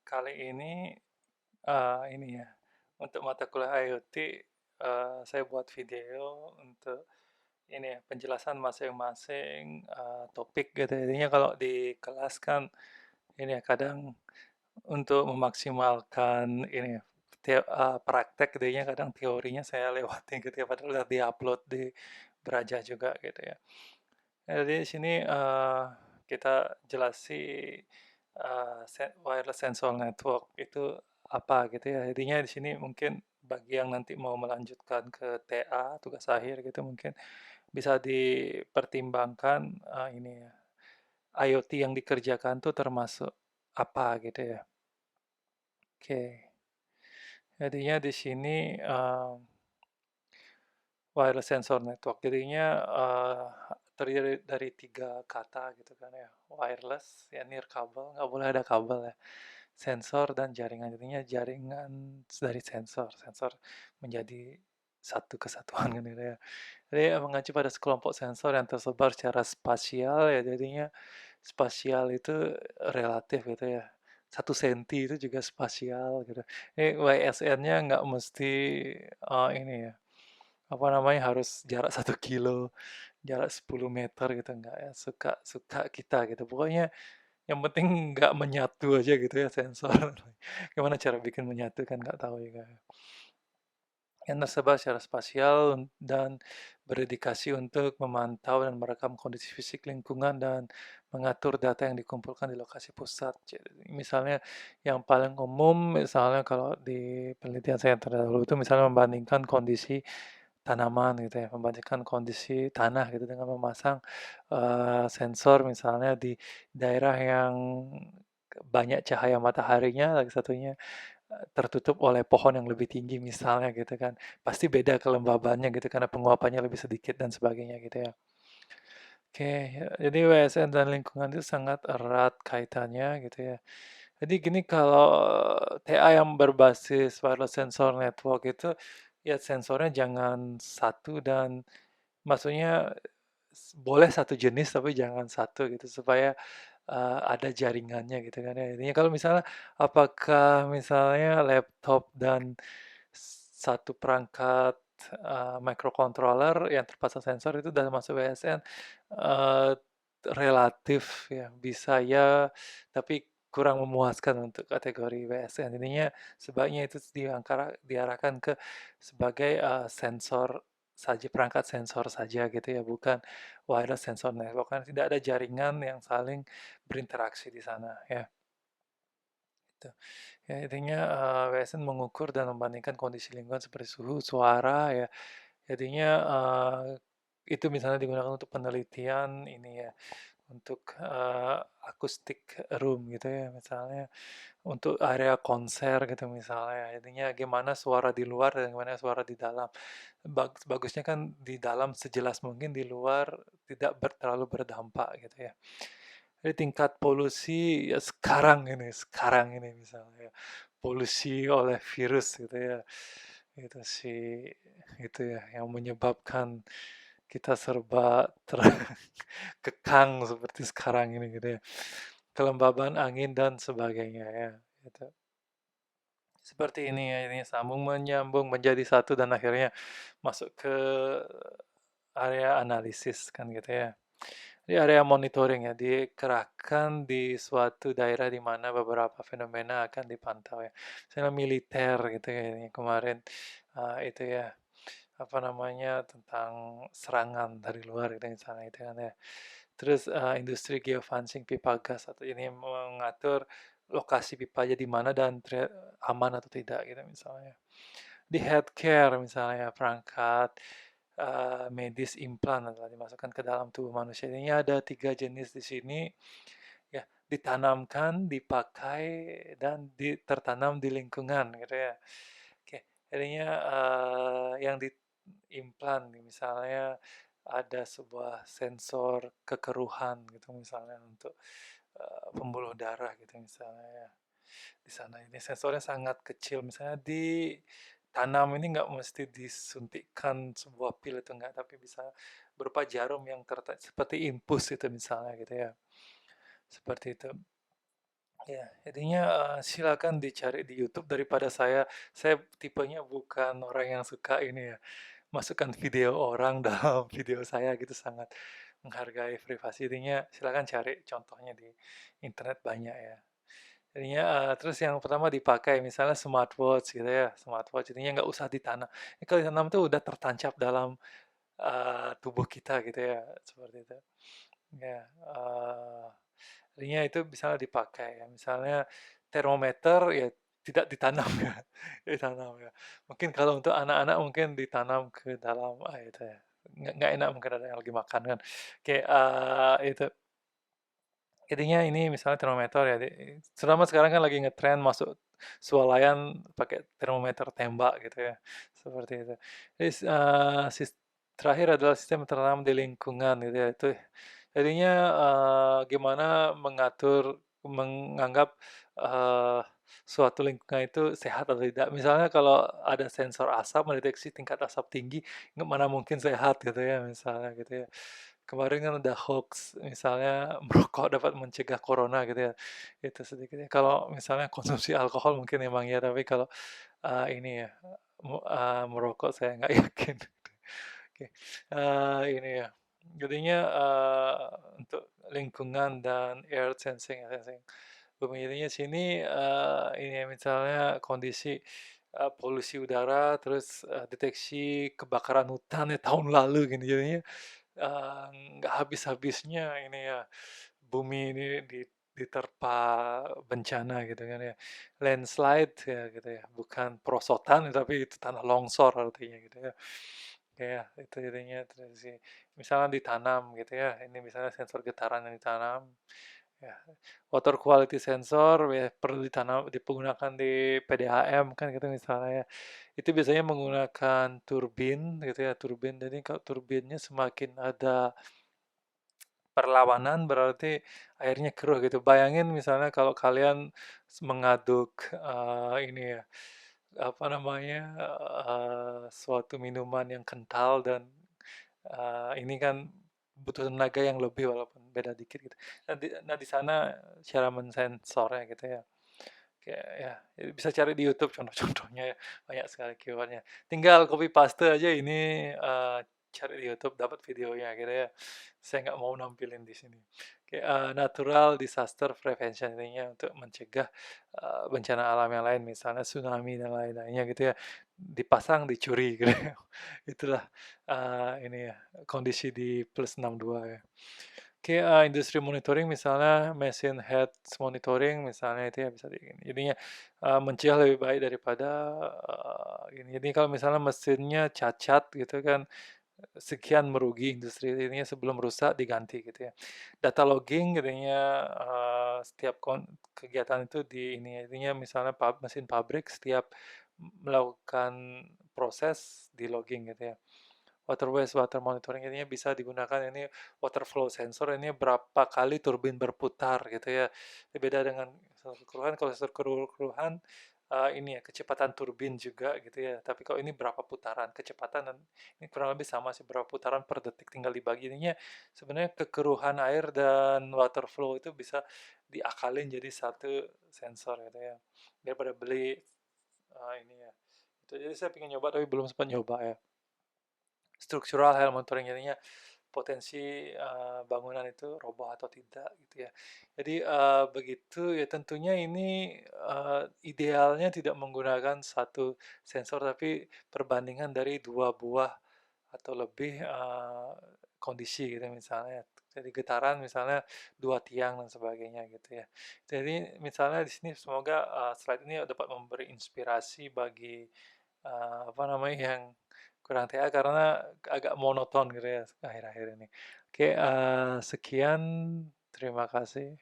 kali ini ya, untuk mata kuliah IoT, saya buat video untuk ini ya, penjelasan masing-masing topik gitu. Jadinya kalau di kelas kan ini ya, kadang untuk memaksimalkan ini ya, praktek jadinya kadang teorinya saya lewatin gitu ya, padahal udah di-upload di Braja juga gitu ya. Jadi di sini kita jelasi wireless sensor network itu apa gitu ya. Intinya di sini mungkin bagi yang nanti mau melanjutkan ke TA tugas akhir gitu mungkin bisa dipertimbangkan ini ya. IoT yang dikerjakan tuh termasuk apa gitu ya. Oke. Jadinya di sini wireless sensor network. Jadinya terdiri dari tiga kata gitu kan ya. Wireless, ya nirkabel, nggak boleh ada kabel ya. Sensor dan jaringan. Jadinya jaringan dari sensor. Sensor menjadi satu kesatuan kan gitu ya. Jadi mengacu pada sekelompok sensor yang tersebar secara spasial ya. Jadinya spasial itu relatif gitu ya. 1 senti itu juga spasial gitu. Ini YSN-nya nggak mesti ini ya, apa namanya, harus jarak 1 kilo, jarak 10 meter gitu, enggak ya, suka suka kita gitu. Pokoknya yang penting nggak menyatu aja gitu ya sensor. Gimana cara bikin menyatu kan nggak tahu juga. Yang tersebar secara spasial dan berdedikasi untuk memantau dan merekam kondisi fisik lingkungan dan mengatur data yang dikumpulkan di lokasi pusat. Jadi, misalnya yang paling umum, misalnya kalau di penelitian saya yang terdahulu itu misalnya membandingkan kondisi tanaman gitu ya, membandingkan kondisi tanah gitu dengan memasang sensor misalnya di daerah yang banyak cahaya mataharinya, lagi satunya tertutup oleh pohon yang lebih tinggi misalnya gitu kan. Pasti beda kelembabannya gitu karena penguapannya lebih sedikit dan sebagainya gitu ya. Oke, jadi WSN dan lingkungan itu sangat erat kaitannya gitu ya. Jadi gini kalau TA yang berbasis wireless sensor network itu ya sensornya jangan satu dan maksudnya boleh satu jenis tapi jangan satu gitu supaya ada jaringannya gitu kan ya. Intinya kalau misalnya apakah misalnya laptop dan satu perangkat microcontroller yang terpasang sensor itu dalam masuk WSN eh, relatif ya bisa ya tapi kurang memuaskan untuk kategori WSN. Intinya sebaiknya itu diarahkan ke sebagai sensor saja, perangkat sensor saja gitu ya, bukan wireless sensor network kan tidak ada jaringan yang saling berinteraksi di sana ya. Gitu. Ya, intinya WSN mengukur dan membandingkan kondisi lingkungan seperti suhu, suara ya. Jadinya itu misalnya digunakan untuk penelitian ini ya, untuk akustik room gitu ya, misalnya untuk area konser gitu misalnya. Jadinya gimana suara di luar dan gimana suara di dalam. Bagusnya kan di dalam sejelas mungkin, di luar tidak terlalu berdampak gitu ya. Jadi tingkat polusi ya sekarang ini misalnya polusi oleh virus gitu ya. Itu sih itu ya yang menyebabkan kita serba terkekang seperti sekarang ini gitu ya. Kelembaban angin dan sebagainya ya. Gitu. Seperti ini ya, ini sambung menyambung menjadi satu dan akhirnya masuk ke area analisis kan gitu ya. Di area monitoring ya, dikerahkan di suatu daerah di mana beberapa fenomena akan dipantau ya. Misalnya militer gitu ya, ini kemarin itu ya, apa namanya, tentang serangan dari luar gitu misalnya itu kan ya. Terus industri geofencing pipa gas atau ini mengatur lokasi pipanya di mana dan aman atau tidak gitu misalnya. Di healthcare misalnya perangkat medis implan adalah dimasukkan ke dalam tubuh manusia. Ini ada 3 jenis di sini ya, ditanamkan, dipakai dan tertanam di lingkungan gitu ya. Oke, jadinya yang diimplan misalnya ada sebuah sensor kekeruhan gitu misalnya untuk pembuluh darah gitu misalnya ya. Di sana ini sensornya sangat kecil misalnya ditanam ini nggak mesti disuntikkan sebuah pil itu enggak tapi bisa berupa jarum yang seperti infus itu misalnya gitu ya seperti itu Ya, jadinya, silakan dicari di YouTube daripada saya tipenya bukan orang yang suka ini ya, masukkan video orang dalam video saya gitu, sangat menghargai privasi. Jadinya silakan cari contohnya di internet banyak ya. Jadinya, terus yang pertama dipakai misalnya smartwatch gitu ya, smartwatch jadinya nggak usah ditanam. Ini kalau ditanam tuh udah tertancap dalam, tubuh kita gitu ya, seperti itu. Ya, jadinya itu misalnya dipakai ya, misalnya termometer ya tidak ditanam ya, ditanam ya. Mungkin kalau untuk anak-anak mungkin ditanam ke dalam, itu ya, nggak enak mungkin ada yang lagi makan kan. Kayak, itu. Jadinya ini misalnya termometer ya, selama sekarang kan lagi ngetren masuk swalayan pakai termometer tembak gitu ya, seperti itu. Jadi, terakhir adalah sistem tertanam di lingkungan gitu ya, itu jadinya, gimana menganggap, eee, suatu lingkungan itu sehat atau tidak. Misalnya kalau ada sensor asap mendeteksi tingkat asap tinggi, mana mungkin sehat gitu ya, misalnya gitu ya. Kemarin kan ada hoax, misalnya merokok dapat mencegah corona gitu ya, itu sedikit ya. Kalau misalnya konsumsi alkohol mungkin emang ya, tapi kalau, ini ya, merokok saya nggak yakin. Oke, ini ya, jadinya, untuk lingkungan dan air sensing ya, sensing bumi, jadinya sini, ini ya, misalnya kondisi, polusi udara, terus, deteksi kebakaran hutan ya tahun lalu gini, jadinya nggak habis-habisnya ini ya, bumi ini diterpa bencana gitu kan ya. Landslide ya gitu ya, bukan perosotan tapi itu tanah longsor artinya gitu ya. Ya itu jadinya terus sih. Misalnya ditanam gitu ya, ini misalnya sensor getaran yang ditanam. Ya, water quality sensor ya perlu digunakan di PDAM kan gitu misalnya ya. Itu biasanya menggunakan turbin gitu ya, turbin. Jadi kalau turbinnya semakin ada perlawanan berarti airnya keruh gitu. Bayangin misalnya kalau kalian mengaduk, ini ya, apa namanya, suatu minuman yang kental dan, ini kan butuh tenaga yang lebih walaupun beda dikit gitu. Nah di sana cara mensensornya gitu ya. Kayak ya, bisa cari di YouTube contoh-contohnya ya, banyak sekali keyword-nya. Tinggal copy paste aja ini, cari di YouTube dapat videonya gitu ya. Saya nggak mau nampilin di sini. Kayak, natural disaster prevention, intinya untuk mencegah, bencana alam yang lain, misalnya tsunami dan lain-lainnya gitu ya, dipasang dicuri gitu ya. Itulah, ini ya, kondisi di +62 ya. Oke, industri monitoring misalnya machine head monitoring misalnya itu ya bisa jadinya, mencegah lebih baik daripada, ini. Jadi kalau misalnya mesinnya cacat gitu kan, sekian merugi industri ini sebelum rusak diganti gitu ya. Data logging jadinya, setiap kegiatan itu di ini, jadinya misalnya mesin pabrik setiap melakukan proses di logging gitu ya. Water waste water monitoring ini bisa digunakan, ini water flow sensor, ini berapa kali turbin berputar gitu ya. Ini beda dengan sensor keruhan, kalau sensor keruhan, ini ya kecepatan turbin juga gitu ya. Tapi kalau ini berapa putaran kecepatan, dan ini kurang lebih sama sih, berapa putaran per detik tinggal dibagi. Ininya sebenarnya kekeruhan air dan water flow itu bisa diakalin jadi satu sensor gitu ya. Daripada beli, ini ya. Itu jadi saya pengen nyoba tapi belum sempat nyoba ya. Struktural health monitoring, jadinya potensi, bangunan itu roboh atau tidak gitu ya. Jadi, begitu ya, tentunya ini, idealnya tidak menggunakan satu sensor tapi perbandingan dari 2 buah atau lebih, kondisi gitu misalnya. Jadi getaran misalnya 2 tiang dan sebagainya gitu ya. Jadi misalnya di sini semoga, slide ini dapat memberi inspirasi bagi, apa namanya, yang kurang TA karena agak monoton gitu ya akhir-akhir ini. Oke, sekian, terima kasih.